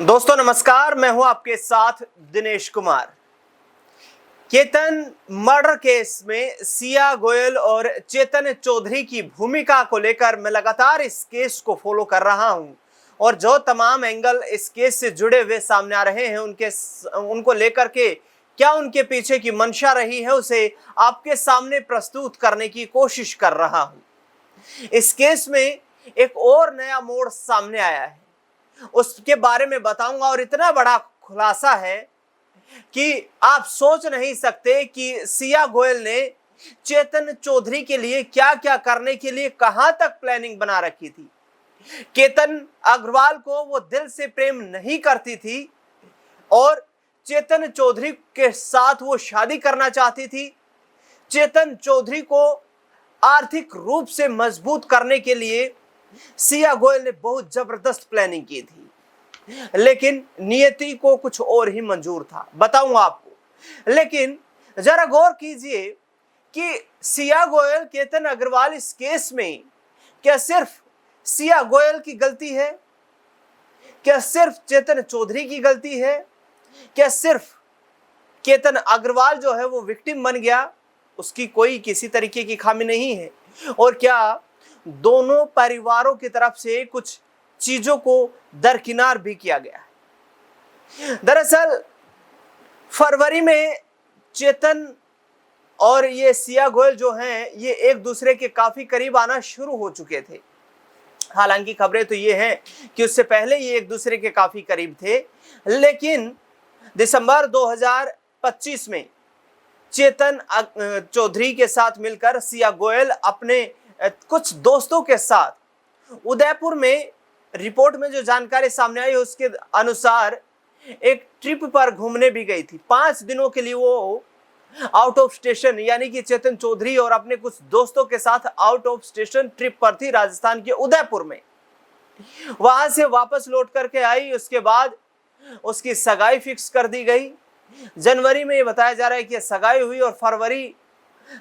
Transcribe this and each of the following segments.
दोस्तों नमस्कार, मैं हूं आपके साथ दिनेश कुमार। केतन मर्डर केस में सिया गोयल और चेतन चौधरी की भूमिका को लेकर मैं लगातार इस केस को फॉलो कर रहा हूं और जो तमाम एंगल इस केस से जुड़े हुए सामने आ रहे हैं उनको लेकर के क्या उनके पीछे की मंशा रही है उसे आपके सामने प्रस्तुत करने की कोशिश कर रहा हूं। इस केस में एक और नया मोड़ सामने आया है, उसके बारे में बताऊंगा और इतना बड़ा खुलासा है कि आप सोच नहीं सकते कि सिया गोयल ने चेतन चौधरी के लिए क्या क्या करने के लिए कहां तक प्लानिंग बना रखी थी। केतन अग्रवाल को वो दिल से प्रेम नहीं करती थी और चेतन चौधरी के साथ वो शादी करना चाहती थी। चेतन चौधरी को आर्थिक रूप से मजबूत करने के लिए सिया गोयल ने बहुत जबरदस्त प्लानिंग की थी, लेकिन नियति को कुछ और ही मंजूर था, बताऊंगा आपको। लेकिन जरा गौर कीजिए कि सिया गोयल केतन अग्रवाल इस केस में क्या सिर्फ सिया गोयल की गलती है? क्या सिर्फ चेतन चौधरी की गलती है? क्या सिर्फ केतन अग्रवाल जो है वो विक्टिम बन गया, उसकी कोई किसी तरीके की खामी नहीं है? और क्या दोनों परिवारों की तरफ से कुछ चीजों को दरकिनार भी किया गया है? दरअसल फरवरी में चेतन और ये सिया गोयल जो हैं ये एक दूसरे के काफी करीब आना शुरू हो चुके थे। हालांकि खबरें तो ये हैं कि उससे पहले ये एक दूसरे के काफी करीब थे, लेकिन दिसंबर 2025 में चेतन चौधरी के साथ मिलकर सिया गोयल अपने कुछ दोस्तों के साथ उदयपुर में, रिपोर्ट में जो जानकारी सामने आई उसके अनुसार एक ट्रिप पर घूमने भी गई थी। 5 दिनों के लिए वो आउट ऑफ स्टेशन, यानी कि चेतन चौधरी और अपने कुछ दोस्तों के साथ आउट ऑफ स्टेशन ट्रिप पर थी राजस्थान के उदयपुर में। वहां से वापस लौट करके आई, उसके बाद उसकी सगाई फिक्स कर दी गई। जनवरी में ये बताया जा रहा है कि सगाई हुई और फरवरी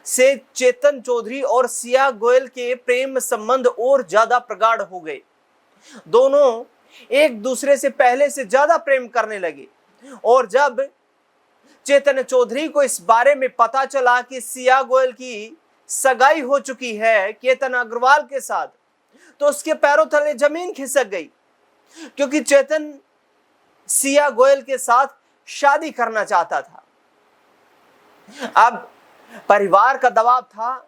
से चेतन चौधरी और सिया गोयल के प्रेम संबंध और ज्यादा प्रगाढ़ हो गए। दोनों एक दूसरे से पहले से ज्यादा प्रेम करने लगे और जब चेतन चौधरी को इस बारे में पता चला कि सिया गोयल की सगाई हो चुकी है केतन अग्रवाल के साथ, तो उसके पैरों तले जमीन खिसक गई, क्योंकि चेतन सिया गोयल के साथ शादी करना चाहता था। अब परिवार का दबाव था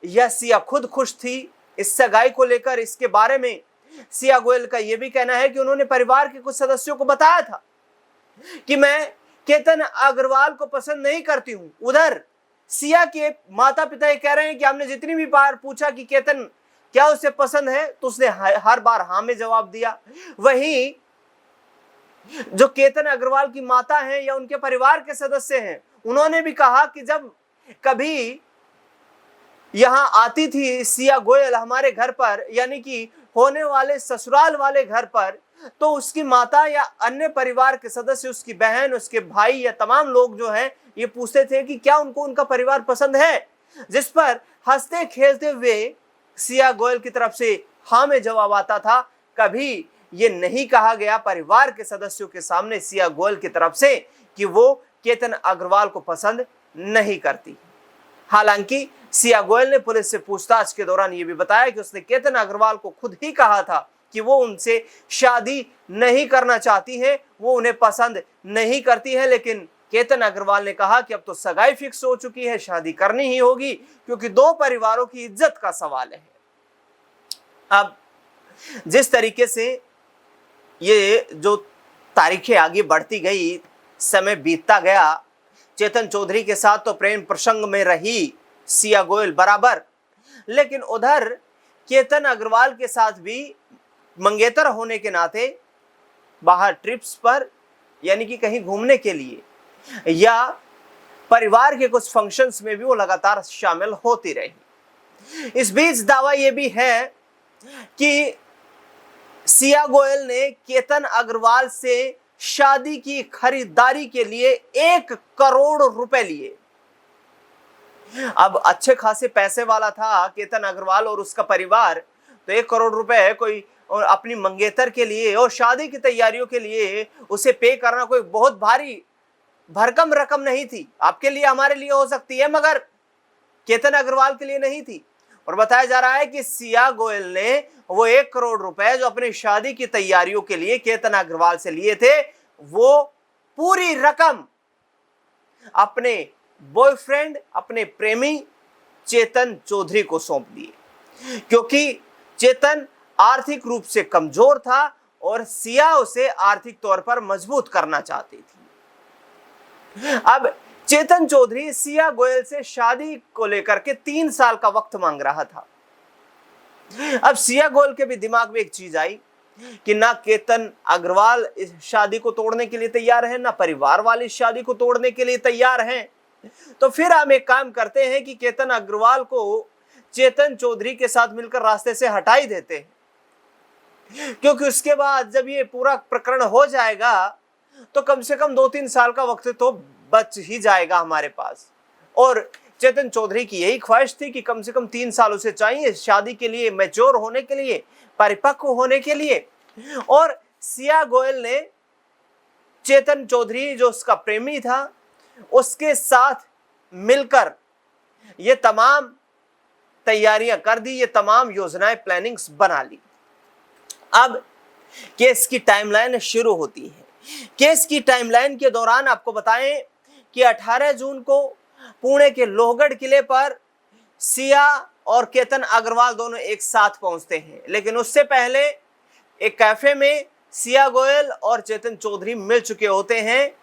या सिया खुद खुश थी इस सगाई को लेकर, इसके बारे में सिया गोयल का यह भी कहना है कि उन्होंने परिवार के कुछ सदस्यों को बताया था कि मैं केतन अग्रवाल को पसंद नहीं करती हूं। उधर सिया के माता पिता ये कह रहे हैं कि हमने जितनी भी बार पूछा कि केतन क्या उसे पसंद है तो उसने हर बार हाँ में जवाब दिया। वहीं जो केतन अग्रवाल की माता हैं या उनके परिवार के सदस्य हैं, उन्होंने भी कहा कि जब कभी यहां आती थी सिया गोयल हमारे घर पर, यानी कि होने वाले ससुराल वाले घर पर, तो उसकी माता या अन्य परिवार के सदस्य, उसकी बहन, उसके भाई या तमाम लोग जो हैं ये पूछते थे कि क्या उनको उनका परिवार पसंद है, जिस पर हंसते खेलते हुए सिया गोयल की तरफ से हाँ में जवाब आता था। कभी ये नहीं कहा गया परिवार के सदस्यों के सामने सिया गोयल की तरफ से कि वो केतन अग्रवाल को पसंद नहीं करती। हालांकि सिया गोयल ने पुलिस से पूछताछ के दौरान यह भी बताया कि उसने केतन अग्रवाल को खुद ही कहा था कि वो उनसे शादी नहीं करना चाहती है, वो उन्हें पसंद नहीं करती है, लेकिन केतन अग्रवाल ने कहा कि अब तो सगाई फिक्स हो चुकी है, शादी करनी ही होगी, क्योंकि दो परिवारों की इज्जत का सवाल है। अब जिस तरीके से ये जो तारीखें आगे बढ़ती गई, समय बीतता गया, चेतन चौधरी के साथ तो प्रेम प्रसंग में रही सिया गोयल बराबर, लेकिन उधर केतन अग्रवाल के साथ भी मंगेतर होने के नाते बाहर ट्रिप्स पर, यानी कि कहीं घूमने के लिए या परिवार के कुछ फंक्शंस में भी वो लगातार शामिल होती रही। इस बीच दावा यह भी है कि सिया गोयल ने केतन अग्रवाल से शादी की खरीदारी के लिए 1 करोड़ रुपए लिए। अब अच्छे खासे पैसे वाला था केतन अग्रवाल और उसका परिवार, तो 1 करोड़ रुपए कोई और अपनी मंगेतर के लिए और शादी की तैयारियों के लिए उसे पे करना कोई बहुत भारी भरकम रकम नहीं थी। आपके लिए, हमारे लिए हो सकती है, मगर केतन अग्रवाल के लिए नहीं थी। और बताया जा रहा है कि सिया गोयल ने वो 1 करोड़ रुपए जो अपनी शादी की तैयारियों के लिए केतन अग्रवाल से लिए थे, वो पूरी रकम अपने बॉयफ्रेंड, अपने प्रेमी चेतन चौधरी को सौंप दिए, क्योंकि चेतन आर्थिक रूप से कमजोर था और सिया उसे आर्थिक तौर पर मजबूत करना चाहती थी। अब चेतन चौधरी सिया गोयल से शादी को लेकर के 3 साल का वक्त मांग रहा था। अब सिया गोयल के भी दिमाग में एक चीज आई कि ना केतन अग्रवाल इस शादी को तोड़ने के लिए तैयार है, ना परिवार वाले इस शादी को तोड़ने के लिए तैयार हैं। तो फिर हम एक काम करते हैं कि केतन अग्रवाल को चेतन चौधरी के साथ मिलकर रास्ते से हटा ही देते हैं, क्योंकि उसके बाद जब ये पूरा प्रकरण हो जाएगा तो कम से कम 2-3 साल का वक्त तो बच ही जाएगा हमारे पास। और चेतन चौधरी की यही ख्वाहिश थी कि कम से कम 3 साल उसे चाहिए शादी के लिए, मैच्योर होने के लिए, परिपक्व होने के लिए। और सिया गोयल ने चेतन चौधरी जो उसका प्रेमी था उसके साथ मिलकर ये तमाम तैयारियां कर दी, ये तमाम योजनाएं, प्लानिंग्स बना ली। अब केस की टाइमलाइन शुरू होती है। केस की टाइमलाइन के दौरान आपको बताएं कि 18 जून को पुणे के लोहगढ़ किले पर सिया और केतन अग्रवाल दोनों एक साथ पहुंचते हैं, लेकिन उससे पहले एक कैफे में सिया गोयल और चेतन चौधरी मिल चुके होते हैं,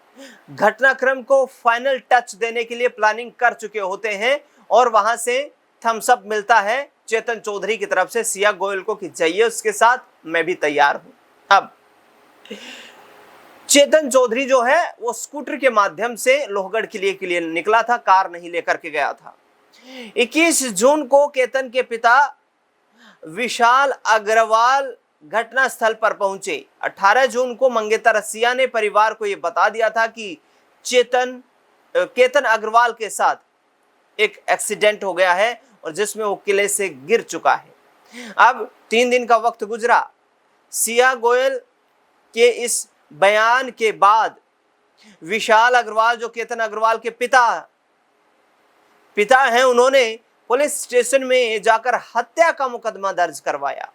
घटनाक्रम को फाइनल टच देने के लिए प्लानिंग कर चुके होते हैं और वहां से थम्स अप मिलता है चेतन चौधरी की तरफ से सिया गोयल को कि जाइए उसके साथ, मैं भी तैयार हूं। अब चेतन चौधरी जो है वो स्कूटर के माध्यम से लोहगढ़ किले के लिए निकला था, कार नहीं लेकर के गया था। 21 जून को केतन के पिता विशाल अग्रवाल घटनास्थल पर पहुंचे। 18 जून को मंगेतर सिया ने परिवार को यह बता दिया था कि केतन अग्रवाल के साथ एक एक्सीडेंट हो गया है और जिसमें वो किले से गिर चुका है। अब 3 दिन का वक्त गुजरा। सिया गोयल के इस बयान के बाद विशाल अग्रवाल जो केतन अग्रवाल के पिता हैं, उन्होंने पुलिस स्टेशन में जाकर हत्या का मुकदमा दर्ज करवाया।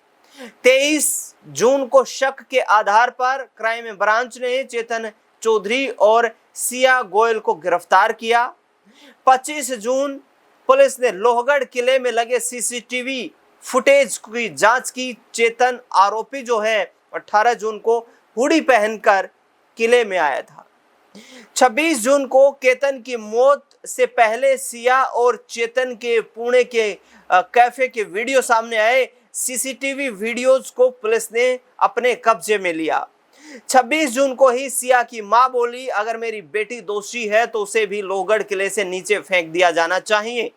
23 जून को शक के आधार पर क्राइम ब्रांच ने चेतन चौधरी और सिया गोयल को गिरफ्तार किया। 25 जून पुलिस ने लोहगढ़ किले में लगे सीसीटीवी फुटेज की जांच की। चेतन आरोपी जो है 18 जून को हुडी पहनकर किले में आया था। 26 जून को केतन की मौत से पहले सिया और चेतन के पुणे के कैफे के वीडियो सामने आए। सीसीटीवी वीडियोज को पुलिस ने अपने कब्जे में लिया। 26 जून को ही सिया की मां बोली, अगर मेरी बेटी दोषी है तो उसे भी लोहगढ़ किले से नीचे फेंक दिया जाना चाहिए।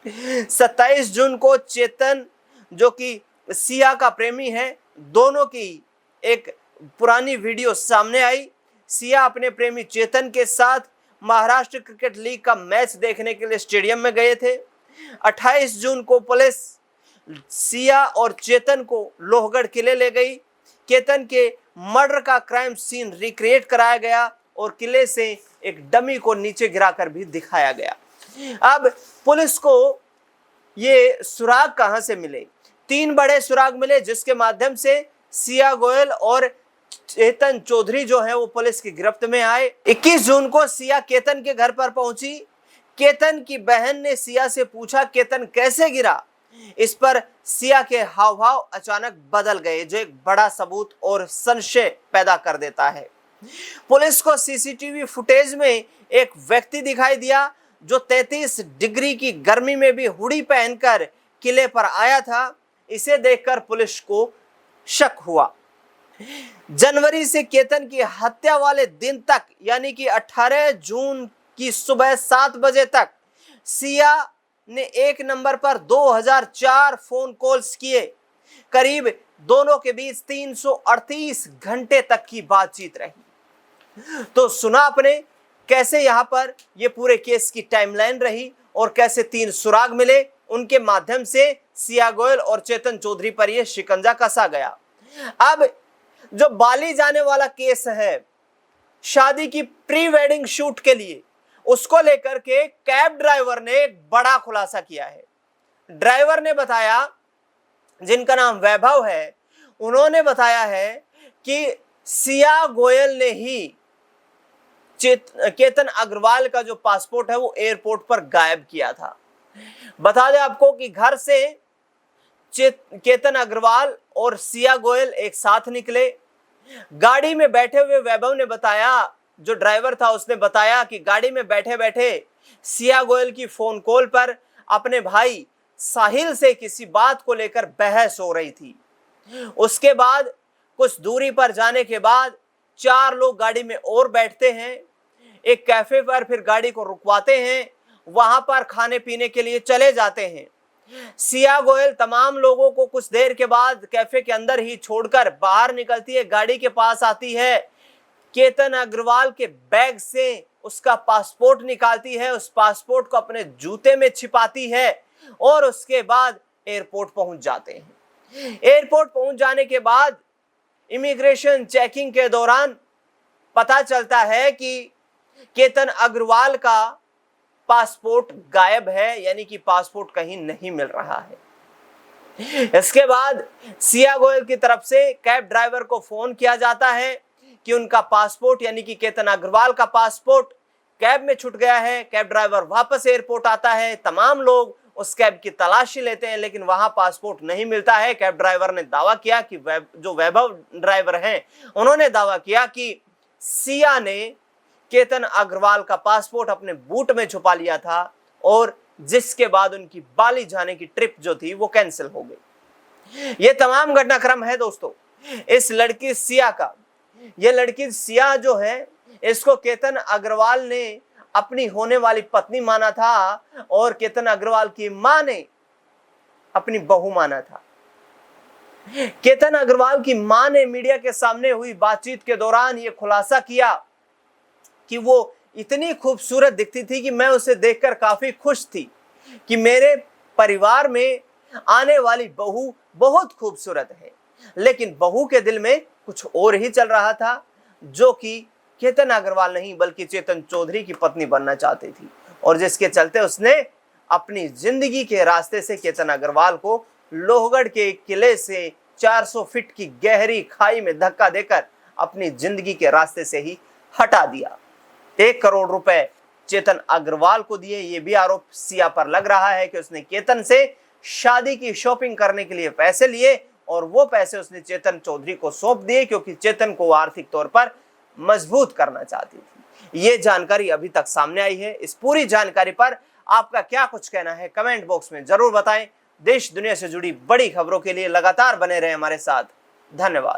27 जून को चेतन जो कि सिया का प्रेमी है, दोनों की एक पुरानी वीडियो सामने आई। सिया अपने प्रेमी चेतन के साथ महाराष्ट्र क्रिकेट लीग का मैच देखने के लिए स्टेडियम में गए थे। 28 जून को पुलिस सिया और चेतन को लोहगढ़ किले ले गई। केतन के मर्डर का क्राइम सीन रिक्रिएट कराया गया और किले से एक डमी को नीचे गिराकर भी दिखाया गया। अब पुलिस को ये सुराग कहां से मिले? 3 बड़े सुराग मिले जिसके माध्यम से सिया गोयल और चेतन चौधरी जो है वो पुलिस की गिरफ्त में आए। 21 जून को सिया केतन के घर पर पहुंची। केतन की बहन ने सिया से पूछा केतन कैसे गिरा। इस पर सिया के हाव भाव अचानक बदल गए, जो एक बड़ा सबूत और संशय पैदा कर देता है। पुलिस को सीसीटीवी फुटेज में एक व्यक्ति दिखाई दिया जो 33 डिग्री की गर्मी में भी हुडी पहनकर किले पर आया था। इसे देखकर पुलिस को शक हुआ। जनवरी से केतन की हत्या वाले दिन तक, यानी कि 18 जून की सुबह 7 बजे तक सिया ने एक नंबर पर 2004 फोन कॉल्स किए। करीब दोनों के बीच 338 घंटे तक की बातचीत रही। तो सुना आपने कैसे यहां पर ये पूरे केस की टाइमलाइन रही और कैसे 3 सुराग मिले, उनके माध्यम से सिया गोयल और चेतन चौधरी पर यह शिकंजा कसा गया। अब जो बाली जाने वाला केस है शादी की प्री वेडिंग शूट के लिए, उसको लेकर के कैब ड्राइवर ने एक बड़ा खुलासा किया है। ड्राइवर ने बताया, जिनका नाम वैभव है, उन्होंने बताया है कि सिया गोयल ने ही केतन अग्रवाल का जो पासपोर्ट है वो एयरपोर्ट पर गायब किया था। बता दें आपको कि घर से केतन अग्रवाल और सिया गोयल एक साथ निकले। गाड़ी में बैठे हुए वैभव ने बताया, जो ड्राइवर था उसने बताया कि गाड़ी में बैठे बैठे सिया गोयल की फोन कॉल पर अपने भाई साहिल से किसी बात को लेकर बहस हो रही थी। उसके बाद कुछ दूरी पर जाने के बाद 4 लोग गाड़ी में और बैठते हैं, एक कैफे पर फिर गाड़ी को रुकवाते हैं, वहां पर खाने पीने के लिए चले जाते हैं। सिया गोयल तमाम लोगों को कुछ देर के बाद कैफे के अंदर ही छोड़कर बाहर निकलती है, गाड़ी के पास आती है, केतन अग्रवाल के बैग से उसका पासपोर्ट निकालती है, उस पासपोर्ट को अपने जूते में छिपाती है और उसके बाद एयरपोर्ट पहुंच जाते हैं। एयरपोर्ट पहुंच जाने के बाद इमिग्रेशन चेकिंग के दौरान पता चलता है कि केतन अग्रवाल का पासपोर्ट गायब है, यानी कि पासपोर्ट कहीं नहीं मिल रहा है। इसके बाद सिया गोयल की तरफ से कैब ड्राइवर को फोन किया जाता है कि उनका पासपोर्ट यानी कि केतन अग्रवाल का पासपोर्ट कैब में छूट गया है। कैब ड्राइवर वापस एयरपोर्ट आता है, तमाम लोग उस कैब की तलाशी लेते हैं, लेकिन वहां पासपोर्ट नहीं मिलता है। कैब ड्राइवर ने दावा किया कि जो वैभव ड्राइवर हैं, उन्होंने दावा किया कि सिया ने केतन अग्रवाल का पासपोर्ट अपने बूट में छुपा लिया था और जिसके बाद उनकी बाली जाने की ट्रिप जो थी वो कैंसिल हो गई। ये तमाम घटनाक्रम है दोस्तों इस लड़की सिया का। ये लड़की सिया जो है, इसको केतन अग्रवाल ने अपनी होने वाली पत्नी माना था और केतन अग्रवाल की मां ने अपनी बहू माना था। केतन अग्रवाल की मां ने मीडिया के सामने हुई बातचीत के दौरान यह खुलासा किया कि वो इतनी खूबसूरत दिखती थी कि मैं उसे देखकर काफी खुश थी कि मेरे परिवार में आने वाली बहू बहुत खूबसूरत है, लेकिन बहू के दिल में कुछ और ही चल रहा था, जो कि केतन अग्रवाल नहीं बल्कि चेतन चौधरी की पत्नी बनना चाहती थी, और जिसके चलते उसने अपनी जिंदगी के रास्ते से केतन अग्रवाल को लोहगढ़ के किले से 400 फीट की गहरी खाई में धक्का देकर अपनी जिंदगी के रास्ते से ही हटा दिया। 1 करोड़ रुपए चेतन अग्रवाल को दिए। ये भी आरोप सिया पर लग रहा है कि उसने केतन से शादी की शॉपिंग करने के लिए पैसे लिए और वो पैसे उसने चेतन चौधरी को सौंप दिए, क्योंकि चेतन को आर्थिक तौर पर मजबूत करना चाहती थी। ये जानकारी अभी तक सामने आई है। इस पूरी जानकारी पर आपका क्या कुछ कहना है, कमेंट बॉक्स में जरूर बताएं। देश दुनिया से जुड़ी बड़ी खबरों के लिए लगातार बने रहें हमारे साथ। धन्यवाद।